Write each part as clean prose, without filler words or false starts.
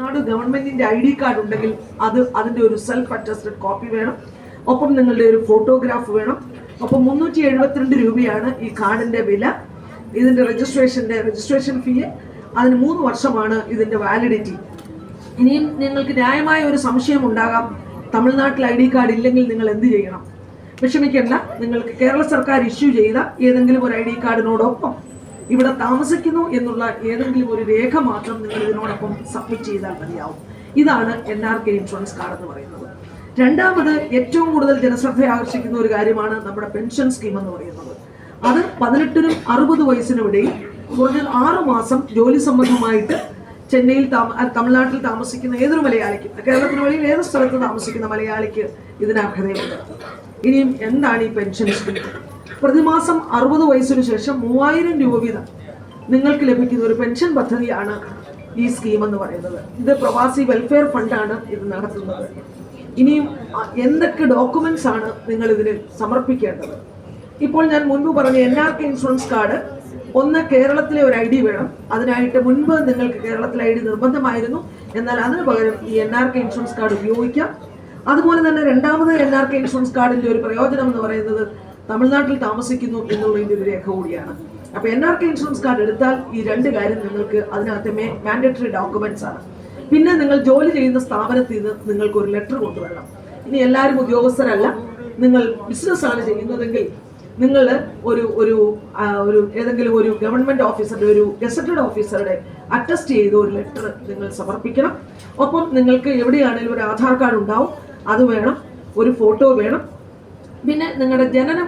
നാട് ഗവൺമെന്റിന്റെ ID card ഉണ്ടെങ്കിൽ അതിന്റെ ഒരു സെൽഫ് അറ്റസ്റ്റഡ് കോപ്പി വേണം. ഒപ്പം നിങ്ങളുടെ ഒരു ഫോട്ടോഗ്രാഫ് വേണം. ഒപ്പം 372 രൂപയാണ് ഈ കാർഡിന്റെ വില. ഇതിന്റെ രജിസ്ട്രേഷൻ ഫീ. അതിന് 3 വർഷമാണ് ഇതിന്റെ വാലിഡിറ്റി. ഇനിയും നിങ്ങൾക്ക് ന്യായമായ ഒരു സംശയം ഉണ്ടാകാം, തമിഴ്നാട്ടിൽ ID കാർഡ് ഇല്ലെങ്കിൽ നിങ്ങൾ എന്ത് ചെയ്യണം? വിഷമിക്കേണ്ട, നിങ്ങൾക്ക് കേരള സർക്കാർ ഇഷ്യൂ ചെയ്ത ഏതെങ്കിലും ഒരു ID കാർഡിനോടൊപ്പം ഇവിടെ താമസിക്കുന്നു എന്നുള്ള ഏതെങ്കിലും ഒരു രേഖ മാത്രം നിങ്ങൾ ഇതിനോടൊപ്പം സബ്മിറ്റ് ചെയ്താൽ മതിയാവും. ഇതാണ് NRK ഇൻഷുറൻസ് കാർഡ് എന്ന് പറയുന്നത്. രണ്ടാമത് ഏറ്റവും കൂടുതൽ ജനശ്രദ്ധ ആകർഷിക്കുന്ന ഒരു കാര്യമാണ് നമ്മുടെ പെൻഷൻ സ്കീം എന്ന് പറയുന്നത്. അത് 18നും 60 വയസ്സിനും ഇടയിൽ കുറഞ്ഞത് 6 മാസം ജോലി സംബന്ധമായിട്ട് ചെന്നൈയിൽ തമിഴ്നാട്ടിൽ താമസിക്കുന്ന ഏതൊരു മലയാളിക്കും, കേരളത്തിന് വെളിയിൽ ഏത് സ്ഥലത്ത് താമസിക്കുന്ന മലയാളിക്ക് ഇതിന് അർഹതയുണ്ട്. ഇനിയും എന്താണ് ഈ പെൻഷൻ സ്കീം? പ്രതിമാസം 60 വയസ്സിനു ശേഷം 3000 രൂപ വീതം നിങ്ങൾക്ക് ലഭിക്കുന്ന ഒരു പെൻഷൻ പദ്ധതിയാണ് ഈ സ്കീം എന്ന് പറയുന്നത്. ഇത് പ്രവാസി വെൽഫെയർ ഫണ്ടാണ് ഇത് നടത്തുന്നത്. ഇനിയും എന്തൊക്കെ ഡോക്യുമെന്റ്സ് ആണ് നിങ്ങൾ ഇതിന് സമർപ്പിക്കേണ്ടത്? ഇപ്പോൾ ഞാൻ മുൻപ് പറഞ്ഞ NRK ഇൻഷുറൻസ് കാർഡ്, ഒന്ന് കേരളത്തിലെ ഒരു ID വേണം. അതിനായിട്ട് മുൻപ് നിങ്ങൾക്ക് കേരളത്തിലെ ID നിർബന്ധമായിരുന്നു. എന്നാൽ അതിന് പകരം ഈ NRK ഇൻഷുറൻസ് കാർഡ് ഉപയോഗിക്കാം. അതുപോലെ തന്നെ രണ്ടാമത് NRK ഇൻഷുറൻസ് കാർഡിന്റെ ഒരു പ്രയോജനം എന്ന് പറയുന്നത് തമിഴ്നാട്ടിൽ താമസിക്കുന്നു എന്നുള്ളതിന്റെ ഒരു രേഖ കൂടിയാണ്. അപ്പൊ NRK ഇൻഷുറൻസ് കാർഡ് എടുത്താൽ ഈ 2 കാര്യം നിങ്ങൾക്ക് അതിനകത്തെ മാൻഡേറ്ററി ഡോക്യുമെന്റ്സ് ആണ്. പിന്നെ നിങ്ങൾ ജോലി ചെയ്യുന്ന സ്ഥാപനത്തിൽ നിന്ന് നിങ്ങൾക്ക് ഒരു ലെറ്റർ കൊണ്ടുവരണം. ഇനി എല്ലാവരും ഉദ്യോഗസ്ഥരല്ല, നിങ്ങൾ ബിസിനസ് ആണ് ചെയ്യുന്നതെങ്കിൽ നിങ്ങൾ ഒരു ഏതെങ്കിലും ഒരു ഗവൺമെന്റ് ഓഫീസറുടെ, ഒരു ഗസറ്റഡ് ഓഫീസറുടെ അറ്റസ്റ്റ് ചെയ്ത ഒരു ലെറ്റർ നിങ്ങൾ സമർപ്പിക്കണം. ഒപ്പം നിങ്ങൾക്ക് എവിടെയാണെങ്കിലും ഒരു ആധാർ കാർഡ് ഉണ്ടാവും, അത് വേണം. ഒരു ഫോട്ടോ വേണം. പിന്നെ നിങ്ങളുടെ ജനനം,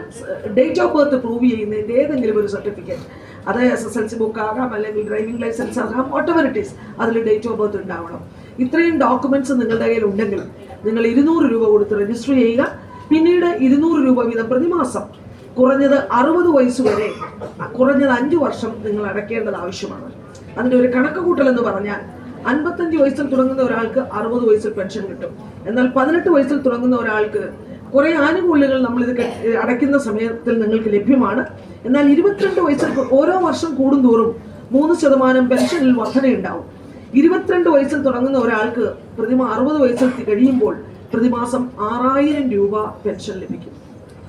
ഡേറ്റ് ഓഫ് ബർത്ത് പ്രൂവ് ചെയ്യുന്നതിൻ്റെ ഏതെങ്കിലും ഒരു സർട്ടിഫിക്കറ്റ്, അത് SSLC ബുക്ക് ആകാം, അല്ലെങ്കിൽ ഡ്രൈവിംഗ് ലൈസൻസ് ആകാം, വാട്ടെവർ ഇറ്റ് ഈസ്, അതിൽ ഡേറ്റ് ഓഫ് ബർത്ത് ഉണ്ടാവണം. ഇത്രയും ഡോക്യുമെന്റ്സ് നിങ്ങളുടെ കയ്യിൽ ഉണ്ടെങ്കിൽ നിങ്ങൾ 200 രൂപ കൊടുത്ത് രജിസ്റ്റർ ചെയ്യുക. പിന്നീട് 200 രൂപ വീതം പ്രതിമാസം കുറഞ്ഞത് 60 വയസ്സ് വരെ കുറഞ്ഞത് 5 വർഷം നിങ്ങൾ അടയ്ക്കേണ്ടത് ആവശ്യമാണ്. അതിൻ്റെ ഒരു കണക്ക് കൂട്ടൽ എന്ന് പറഞ്ഞാൽ 55 വയസ്സിൽ തുടങ്ങുന്ന ഒരാൾക്ക് 60 വയസ്സിൽ പെൻഷൻ കിട്ടും. എന്നാൽ 18 വയസ്സിൽ തുടങ്ങുന്ന ഒരാൾക്ക് കുറെ ആനുകൂല്യങ്ങൾ നമ്മൾ ഇത് അടയ്ക്കുന്ന സമയത്തിൽ നിങ്ങൾക്ക് ലഭ്യമാണ്. എന്നാൽ 22 വയസ്സിൽ ഓരോ വർഷം കൂടുന്തോറും 3% പെൻഷനിൽ വർധനയുണ്ടാവും. 22 വയസ്സിൽ തുടങ്ങുന്ന ഒരാൾക്ക് 60 വയസ്സിൽ കഴിയുമ്പോൾ പ്രതിമാസം 6000 രൂപ പെൻഷൻ ലഭിക്കും.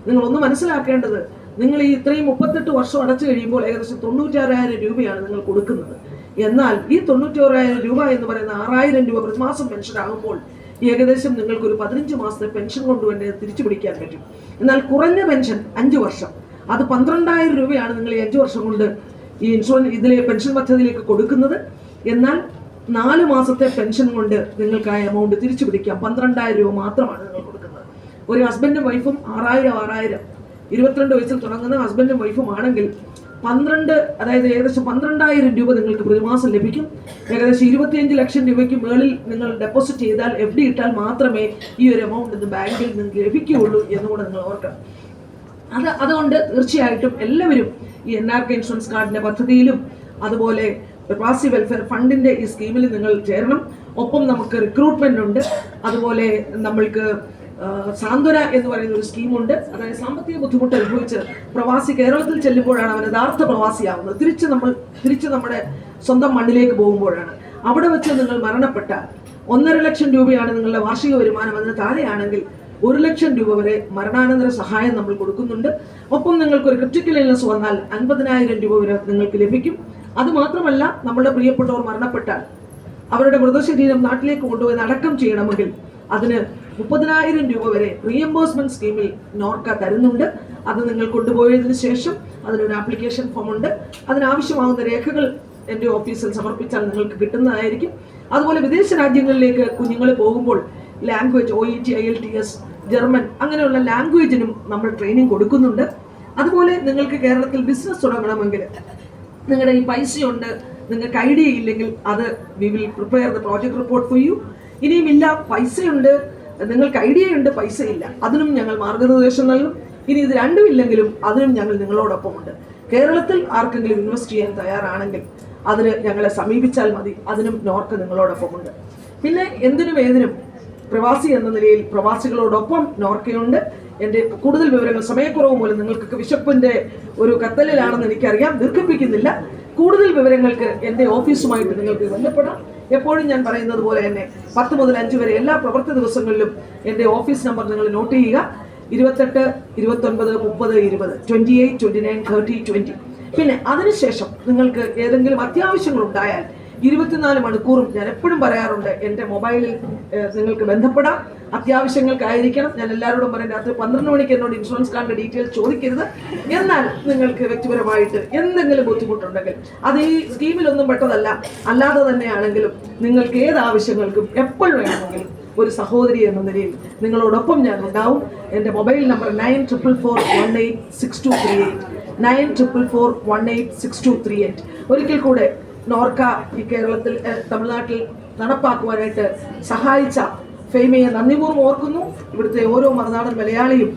നിങ്ങളൊന്ന് മനസ്സിലാക്കേണ്ടത്, നിങ്ങൾ ഈ ഇത്രയും 38 വർഷം അടച്ചു കഴിയുമ്പോൾ ഏകദേശം 96,000 രൂപയാണ് നിങ്ങൾ കൊടുക്കുന്നത്. എന്നാൽ ഈ 96,000 രൂപ എന്ന് പറയുന്ന 6000 രൂപ പ്രതിമാസം പെൻഷൻ ആകുമ്പോൾ ഏകദേശം നിങ്ങൾക്ക് ഒരു 15 മാസത്തെ പെൻഷൻ കൊണ്ടുവന്ന് തിരിച്ചു പിടിക്കാൻ പറ്റും. എന്നാൽ കുറഞ്ഞ പെൻഷൻ 5 വർഷം, അത് 12,000 രൂപയാണ് നിങ്ങൾ ഈ 5 വർഷം കൊണ്ട് ഈ ഇതിലെ പെൻഷൻ പദ്ധതിയിലേക്ക് കൊടുക്കുന്നത്. എന്നാൽ 4 മാസത്തെ പെൻഷൻ കൊണ്ട് നിങ്ങൾക്ക് ആ എമൗണ്ട് തിരിച്ചു പിടിക്കാം. 12,000 രൂപ മാത്രമാണ് നിങ്ങൾ കൊടുക്കുന്നത്. ഒരു ഹസ്ബൻഡും വൈഫും 6,000 22 വയസ്സിൽ തുടങ്ങുന്ന ഹസ്ബൻഡും വൈഫും ആണെങ്കിൽ 12, അതായത് ഏകദേശം 12,000 രൂപ നിങ്ങൾക്ക് പ്രതിമാസം ലഭിക്കും. ഏകദേശം 25 ലക്ഷം രൂപയ്ക്ക് മേളിൽ നിങ്ങൾ ഡെപ്പോസിറ്റ് ചെയ്താൽ, FD ഇട്ടാൽ മാത്രമേ ഈ ഒരു എമൗണ്ട് ഇന്ന് ബാങ്കിൽ നിങ്ങൾക്ക് ലഭിക്കുകയുള്ളൂ എന്നുകൂടെ നിങ്ങൾ ഓർക്കണം. അതുകൊണ്ട് തീർച്ചയായിട്ടും എല്ലാവരും ഈ NRK ഇൻഷുറൻസ് കാർഡിന്റെ പദ്ധതിയിലും അതുപോലെ പ്രവാസി വെൽഫെയർ ഫണ്ടിന്റെ ഈ സ്കീമിൽ നിങ്ങൾ ചേരണം. ഒപ്പം നമുക്ക് റിക്രൂട്ട്മെന്റ് ഉണ്ട്. അതുപോലെ നമ്മൾക്ക് സാന്ത്വന എന്ന് പറയുന്ന ഒരു സ്കീമുണ്ട്. അതായത് സാമ്പത്തിക ബുദ്ധിമുട്ട് അനുഭവിച്ച് പ്രവാസി കേരളത്തിൽ ചെല്ലുമ്പോഴാണ് അവൻ യഥാർത്ഥ പ്രവാസിയാവുന്നത്. തിരിച്ച് നമ്മുടെ സ്വന്തം മണ്ണിലേക്ക് പോകുമ്പോഴാണ്. അവിടെ വെച്ച് നിങ്ങൾ മരണപ്പെട്ടാൽ 1.5 ലക്ഷം രൂപയാണ് നിങ്ങളുടെ വാർഷിക വരുമാനം. അതിന് താഴെയാണെങ്കിൽ 1 ലക്ഷം രൂപ വരെ മരണാനന്തര സഹായം നമ്മൾ കൊടുക്കുന്നുണ്ട്. ഒപ്പം നിങ്ങൾക്ക് ഒരു ക്രിട്ടിക്കൽ ഇൽനസ് വന്നാൽ 50,000 രൂപ വരെ നിങ്ങൾക്ക് ലഭിക്കും. അതുമാത്രമല്ല, നമ്മുടെ പ്രിയപ്പെട്ടവർ മരണപ്പെട്ടാൽ അവരുടെ മൃതശരീരം നാട്ടിലേക്ക് കൊണ്ടുപോയി അടക്കം ചെയ്യണമെങ്കിൽ അതിന് 30,000 രൂപ വരെ റീഎംബേഴ്സ്മെന്റ് സ്കീമിൽ നോർക്ക തരുന്നുണ്ട്. അത് നിങ്ങൾ കൊണ്ടുപോയതിനു ശേഷം അതിനൊരു ആപ്ലിക്കേഷൻ ഫോം ഉണ്ട്. അതിനാവശ്യമാകുന്ന രേഖകൾ എൻ്റെ ഓഫീസിൽ സമർപ്പിച്ചാൽ നിങ്ങൾക്ക് കിട്ടുന്നതായിരിക്കും. അതുപോലെ വിദേശ രാജ്യങ്ങളിലേക്ക് കുഞ്ഞുങ്ങൾ പോകുമ്പോൾ ലാംഗ്വേജ്, OET, IELTS, ജർമ്മൻ, അങ്ങനെയുള്ള ലാംഗ്വേജിനും നമ്മൾ ട്രെയിനിങ് കൊടുക്കുന്നുണ്ട്. അതുപോലെ നിങ്ങൾക്ക് കേരളത്തിൽ ബിസിനസ് തുടങ്ങണമെങ്കിൽ നിങ്ങളുടെ ഈ പൈസയുണ്ട്, നിങ്ങൾക്ക് ഐഡിയ ഇല്ലെങ്കിൽ അത് we will prepare the project report for you. ഇനിയുമില്ല, പൈസയുണ്ട്, നിങ്ങൾക്ക് ഐഡിയ ഉണ്ട്, പൈസ ഇല്ല, അതിനും ഞങ്ങൾ മാർഗനിർദ്ദേശം നൽകും. ഇനി ഇത് രണ്ടും ഇല്ലെങ്കിലും അതിനും ഞങ്ങൾ നിങ്ങളോടൊപ്പമുണ്ട്. കേരളത്തിൽ ആർക്കെങ്കിലും ഇൻവെസ്റ്റ് ചെയ്യാൻ തയ്യാറാണെങ്കിൽ അതിന് ഞങ്ങളെ സമീപിച്ചാൽ മതി. അതിനും നോർക്ക നിങ്ങളോടൊപ്പമുണ്ട്. പിന്നെ എന്തിനും ഏതിനും പ്രവാസി എന്ന നിലയിൽ പ്രവാസികളോടൊപ്പം നോർക്കയുണ്ട്. എൻ്റെ കൂടുതൽ വിവരങ്ങൾ, സമയക്കുറവ് മൂലം നിങ്ങൾക്കൊക്കെ വിശപ്പിൻ്റെ ഒരു കത്തലിലാണെന്ന് എനിക്കറിയാം, ദീർഘിപ്പിക്കുന്നില്ല. കൂടുതൽ വിവരങ്ങൾക്ക് എൻ്റെ ഓഫീസുമായിട്ട് നിങ്ങൾക്ക് ബന്ധപ്പെടാം. എപ്പോഴും ഞാൻ പറയുന്നത് പോലെ തന്നെ 10 മുതൽ 5 വരെ എല്ലാ പ്രവൃത്തി ദിവസങ്ങളിലും എൻ്റെ ഓഫീസ് നമ്പർ നിങ്ങൾ നോട്ട് ചെയ്യുക. 28, 29, 30, 20, 28, 29, 30, 20. പിന്നെ അതിനുശേഷം നിങ്ങൾക്ക് ഏതെങ്കിലും അത്യാവശ്യങ്ങൾ ഉണ്ടായാൽ 24 മണിക്കൂറും ഞാൻ എപ്പോഴും പറയാറുണ്ട്, എൻ്റെ മൊബൈലിൽ നിങ്ങൾക്ക് ബന്ധപ്പെടാം. അത്യാവശ്യങ്ങൾക്കായിരിക്കണം. ഞാൻ എല്ലാവരോടും പറയും, രാത്രി 12 മണിക്ക് എന്നോട് ഇൻഷുറൻസ് കാർഡിൻ്റെ ഡീറ്റെയിൽസ് ചോദിക്കരുത്. എന്നാൽ നിങ്ങൾക്ക് വ്യക്തിപരമായിട്ട് എന്തെങ്കിലും ബുദ്ധിമുട്ടുണ്ടെങ്കിൽ അത് ഈ സ്കീമിലൊന്നും പെട്ടതല്ല, അല്ലാതെ തന്നെയാണെങ്കിലും നിങ്ങൾക്ക് ഏത് ആവശ്യങ്ങൾക്കും എപ്പോഴും വേണമെങ്കിലും ഒരു സഹോദരി എന്ന നിലയിൽ നിങ്ങളോടൊപ്പം ഞാൻ ഉണ്ടാവും. എൻ്റെ മൊബൈൽ നമ്പർ 94418623 94418623. ഒരിക്കൽ കൂടെ നോർക്ക ഈ കേരളത്തിൽ തമിഴ്നാട്ടിൽ നടപ്പാക്കുവാനായിട്ട് സഹായിച്ച ഫെയ്മയെ നന്ദിപൂർവ്വം ഓർക്കുന്നു. ഇവിടുത്തെ ഓരോ മറുനാടൻ മലയാളിയും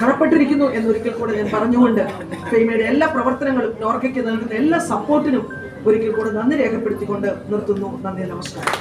കടപ്പെട്ടിരിക്കുന്നു എന്നൊരിക്കൽ കൂടെ ഞാൻ പറഞ്ഞുകൊണ്ട് ഫെയ്മയുടെ എല്ലാ പ്രവർത്തനങ്ങളും നോർക്കയ്ക്ക് നൽകുന്ന എല്ലാ സപ്പോർട്ടിനും ഒരിക്കൽ കൂടെ നന്ദി രേഖപ്പെടുത്തിക്കൊണ്ട് നിർത്തുന്നു. നന്ദി, നമസ്കാരം.